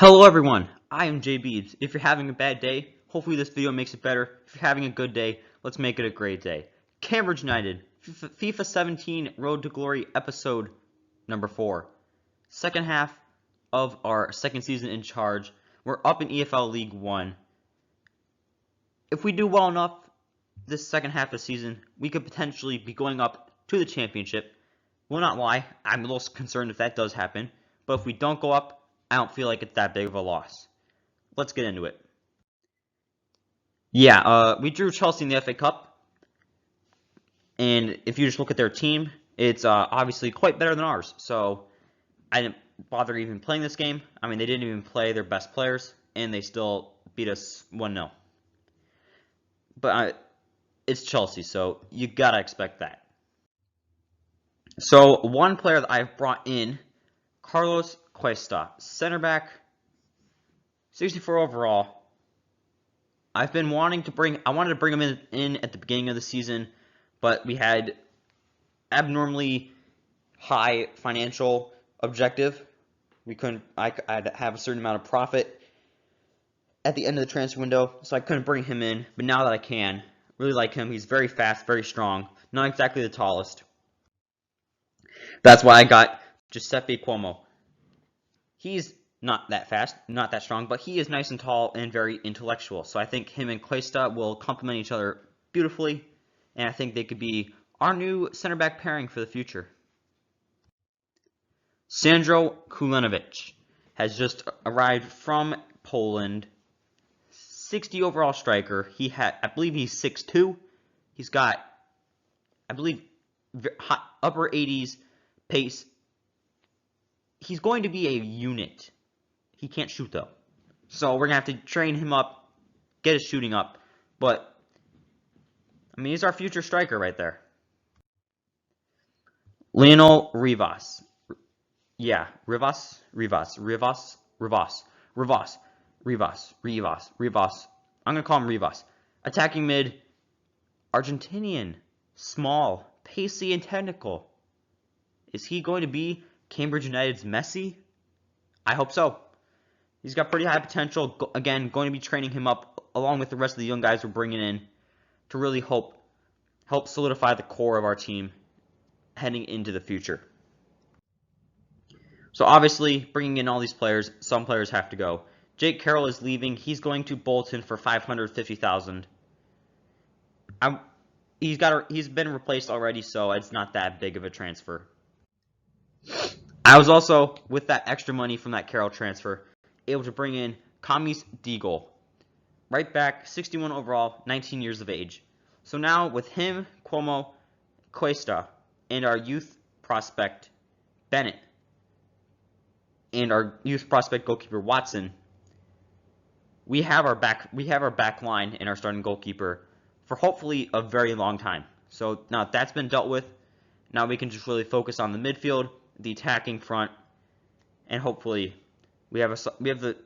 Hello everyone, I am JB. If you're having a bad day, hopefully this video makes it better. If you're having a good day, let's make it a great day. Cambridge United, FIFA 17 Road to Glory episode number 4. Second half of our second season in charge. We're up in EFL League 1. If we do well enough this second half of the season, we could potentially be going up to the championship. Will not lie, I'm a little concerned if that does happen. But if we don't go up, I don't feel like it's that big of a loss. Let's get into it. Yeah, we drew Chelsea in the FA Cup. And if you just look at their team, it's obviously quite better than ours. So I didn't bother even playing this game. I mean, they didn't even play their best players, and they still beat us 1-0. But it's Chelsea, so you gotta expect that. So one player that I've brought in, Carlos Cuesta, center back, 64 overall. I've been wanting to I wanted to bring him in at the beginning of the season, but we had abnormally high financial objective. I'd have a certain amount of profit at the end of the transfer window, so I couldn't bring him in. But now that I can, really like him. He's very fast, very strong. Not exactly the tallest. That's why I got Giuseppe Cuomo. He's not that fast, not that strong, but he is nice and tall and very intellectual. So I think him and Cuesta will complement each other beautifully, and I think they could be our new center back pairing for the future. Sandro Kulenovic has just arrived from Poland. 60 overall striker. I believe he's 6'2". He's got, I believe, upper 80s pace. He's going to be a unit. He can't shoot, though. So we're going to have to train him up, get his shooting up. But, I mean, he's our future striker right there. Lionel Rivas. Yeah, Rivas. I'm going to call him Rivas. Attacking mid, Argentinian, small, pacey, and technical. Is he going to be Cambridge United's Messi? I hope so. He's got pretty high potential. Again, going to be training him up along with the rest of the young guys we're bringing in to really help solidify the core of our team heading into the future. So obviously, bringing in all these players, some players have to go. Jake Carroll is leaving. He's going to Bolton for $550,000. He's been replaced already, so it's not that big of a transfer. I was also, with that extra money from that Carroll transfer, able to bring in Kamis Deagle. Right back, 61 overall, 19 years of age. So now, with him, Cuomo, Cuesta, and our youth prospect, Bennett, and our youth prospect goalkeeper, Watson, we have our back line and our starting goalkeeper for hopefully a very long time. So now that's been dealt with. Now we can just really focus on the midfield, the attacking front, and hopefully we have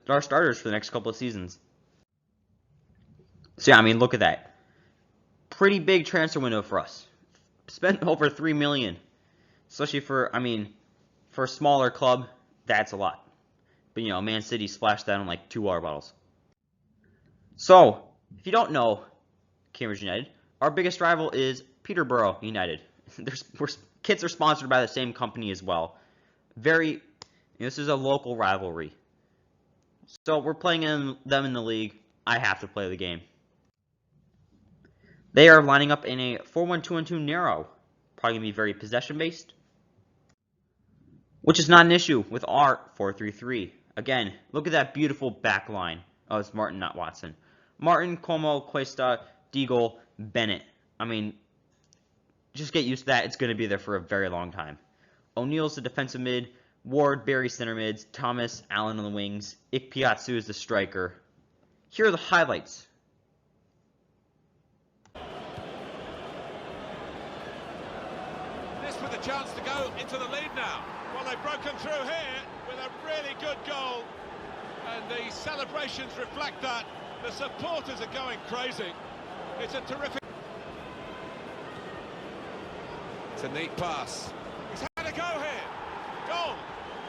our starters for the next couple of seasons. So yeah, I mean, look at that. Pretty big transfer window for us. Spent over $3 million, especially for a smaller club. That's a lot. But you know, Man City splashed that on like 2 water bottles. So if you don't know Cambridge United, our biggest rival is Peterborough United. Kits are sponsored by the same company as well. This is a local rivalry. So we're playing them in the league. I have to play the game. They are lining up in a 4-1-2-1-2 narrow. Probably going to be very possession-based. Which is not an issue with our 4-3-3. Again, look at that beautiful back line. Oh, it's Martin, not Watson. Martin, Cuomo, Cuesta, Deagle, Bennett. I mean, just get used to that. It's going to be there for a very long time. O'Neill's the defensive mid. Ward, Barry center mids. Thomas, Allen on the wings. Ikpiatsu is the striker. Here are the highlights. This with a chance to go into the lead now. Well, they've broken through here with a really good goal. And the celebrations reflect that. The supporters are going crazy. It's a terrific... It's a neat pass. He's had a go here. Goal.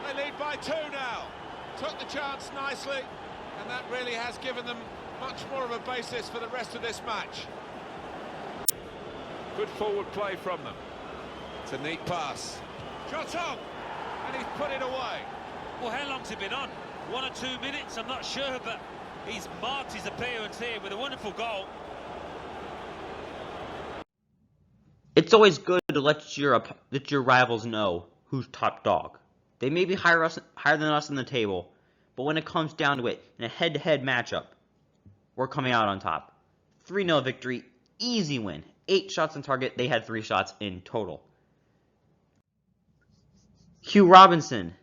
They lead by 2 now. took the chance nicely, and that really has given them much more of a basis for the rest of this match. Good forward play from them. It's a neat pass. Shot on, and he's put it away. Well, how long's it been on? 1 or 2 minutes, I'm not sure, but he's marked his appearance here with a wonderful goal. It's always good to let your rivals know who's top dog. They may be higher than us in the table, but when it comes down to it, in a head-to-head matchup, we're coming out on top. 3-0 victory, easy win. 8 shots on target, they had 3 shots in total. Hugh Robinson,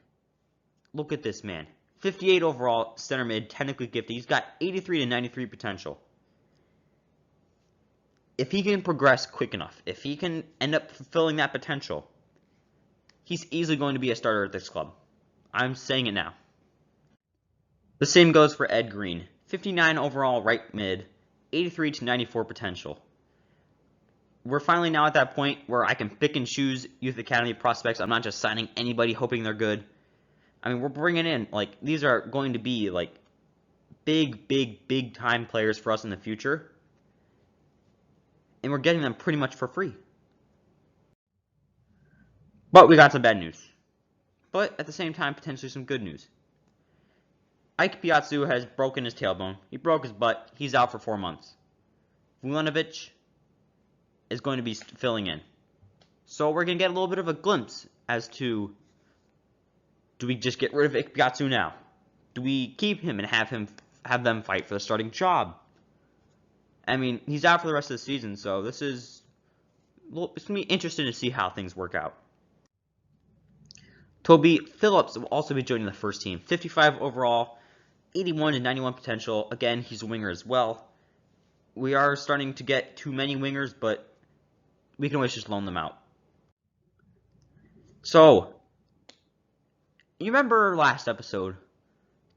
look at this man. 58 overall, center mid, technically gifted. He's got 83 to 93 potential. If he can progress quick enough, if he can end up fulfilling that potential, he's easily going to be a starter at this club. I'm saying it now. The same goes for Ed Green. 59 overall right mid, 83 to 94 potential. We're finally now at that point where I can pick and choose youth academy prospects. I'm not just signing anybody hoping they're good. I mean, we're bringing in, like, these are going to be, like, big time players for us in the future. And we're getting them pretty much for free. But we got some bad news. But at the same time, potentially some good news. Ike Piazzu has broken his tailbone. He broke his butt. He's out for 4 months. Vulanovic is going to be filling in. So we're going to get a little bit of a glimpse as to, do we just get rid of Ike Piazzu now? Do we keep him and have them fight for the starting job? I mean, he's out for the rest of the season, so it's going to be interesting to see how things work out. Toby Phillips will also be joining the first team. 55 overall, 81 to 91 potential. Again, he's a winger as well. We are starting to get too many wingers, but we can always just loan them out. So, you remember last episode,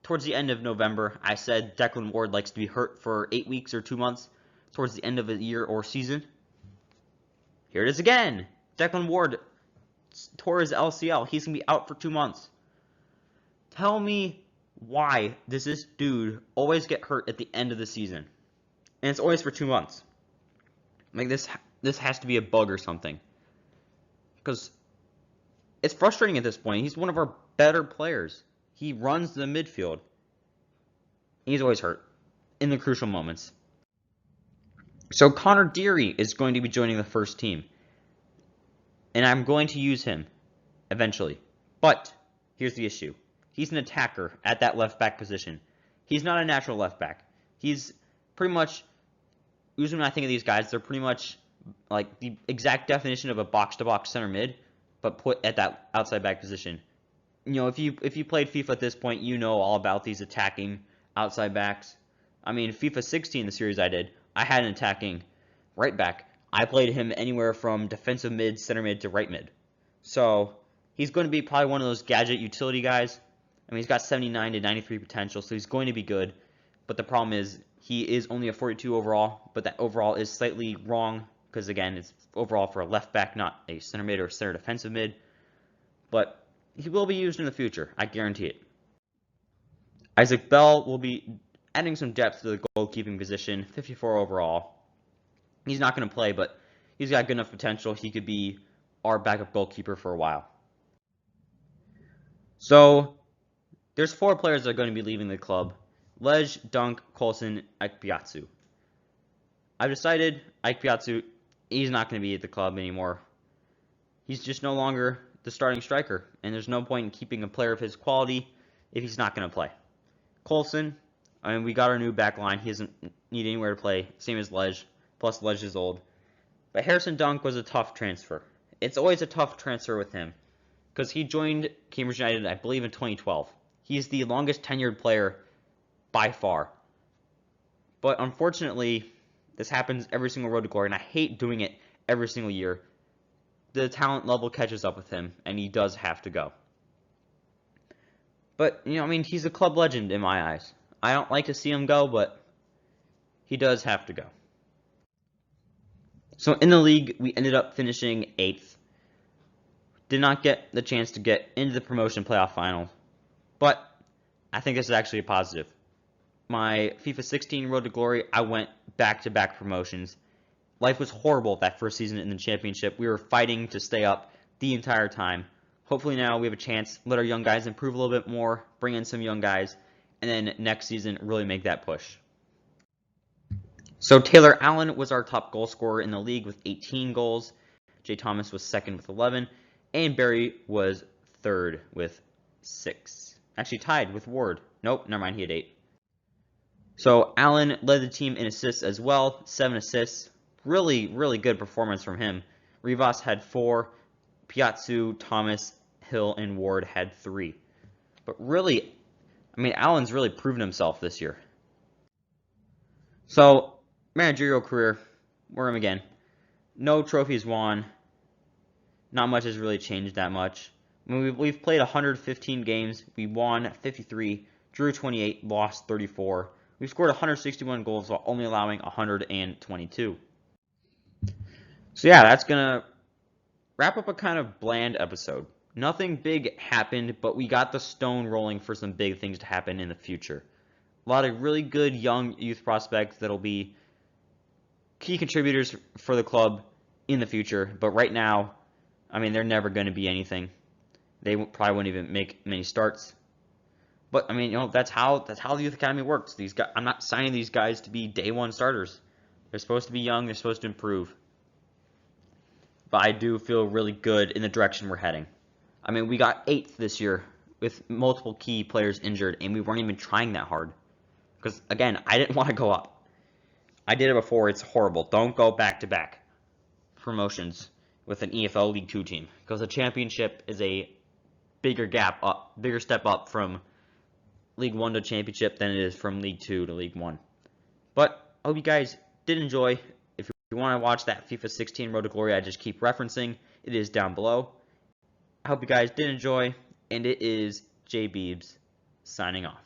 towards the end of November, I said Declan Ward likes to be hurt for 8 weeks or 2 months, towards the end of the year or season. Here it is again. Declan Ward tore his LCL. He's going to be out for 2 months. Tell me why does this dude always get hurt at the end of the season? And it's always for 2 months. Like, this has to be a bug or something. Because it's frustrating at this point. He's one of our better players. He runs the midfield. He's always hurt in the crucial moments. So Connor Deary is going to be joining the first team. And I'm going to use him eventually. But here's the issue. He's an attacker at that left back position. He's not a natural left back. He's pretty much, usually when I think of these guys, they're pretty much like the exact definition of a box-to-box center mid, but put at that outside back position. You know, if you played FIFA at this point, you know all about these attacking outside backs. I mean, FIFA 16, the series I did, I had an attacking right back. I played him anywhere from defensive mid, center mid, to right mid. So he's going to be probably one of those gadget utility guys. I mean, he's got 79 to 93 potential, so he's going to be good. But the problem is, he is only a 42 overall, but that overall is slightly wrong, because again, it's overall for a left back, not a center mid or center defensive mid. But he will be used in the future, I guarantee it. Isaac Bell will be adding some depth to the goalkeeping position, 54 overall. He's not going to play, but he's got good enough potential. He could be our backup goalkeeper for a while. So, there's 4 players that are going to be leaving the club. Lej, Dunk, Coulson, Ike Piazzu. I've decided Ike Piazzu, he's not going to be at the club anymore. He's just no longer the starting striker, and there's no point in keeping a player of his quality if he's not going to play. Coulson, I mean, we got our new back line. He doesn't need anywhere to play, same as Lej, plus Lej is old. But Harrison Dunk was a tough transfer. It's always a tough transfer with him, because he joined Cambridge United, I believe, in 2012. He's the longest tenured player by far. But unfortunately, this happens every single road to glory, and I hate doing it every single year. The talent level catches up with him, and he does have to go. But, you know, I mean, he's a club legend in my eyes. I don't like to see him go, but he does have to go. So in the league, we ended up finishing 8th. Did not get the chance to get into the promotion playoff final. But I think this is actually a positive. My FIFA 16 Road to Glory, I went back-to-back promotions. Life was horrible that first season in the championship. We were fighting to stay up the entire time. Hopefully now we have a chance, let our young guys improve a little bit more, bring in some young guys, and then next season really make that push. So Taylor Allen was our top goal scorer in the league with 18 goals. Jay Thomas was second with 11, and Barry was third with 6. Actually tied with Ward. Nope, never mind, he had 8. So Allen led the team in assists as well, 7 assists. Really, really good performance from him. Rivas had 4, Piatsu, Thomas, Hill, and Ward had 3. But really, I mean, Allen's really proven himself this year. So, managerial career, we're him again. No trophies won. Not much has really changed that much. I mean, we've played 115 games. We won 53, drew 28, lost 34. We've scored 161 goals while only allowing 122. So yeah, that's going to wrap up a kind of bland episode. Nothing big happened, but we got the stone rolling for some big things to happen in the future. A lot of really good young youth prospects that'll be key contributors for the club in the future. But right now, I mean, they're never going to be anything. They probably won't even make many starts. But I mean, you know, that's how the youth academy works. These guys, I'm not signing these guys to be day one starters. They're supposed to be young. They're supposed to improve. But I do feel really good in the direction we're heading. I mean, we got 8th this year with multiple key players injured, and we weren't even trying that hard. Because, again, I didn't want to go up. I did it before. It's horrible. Don't go back-to-back promotions with an EFL League 2 team. Because the championship is a bigger step up from League 1 to championship than it is from League 2 to League 1. But I hope you guys did enjoy. If you want to watch that FIFA 16 Road to Glory I just keep referencing, it is down below. I hope you guys did enjoy, and it is J Beebs signing off.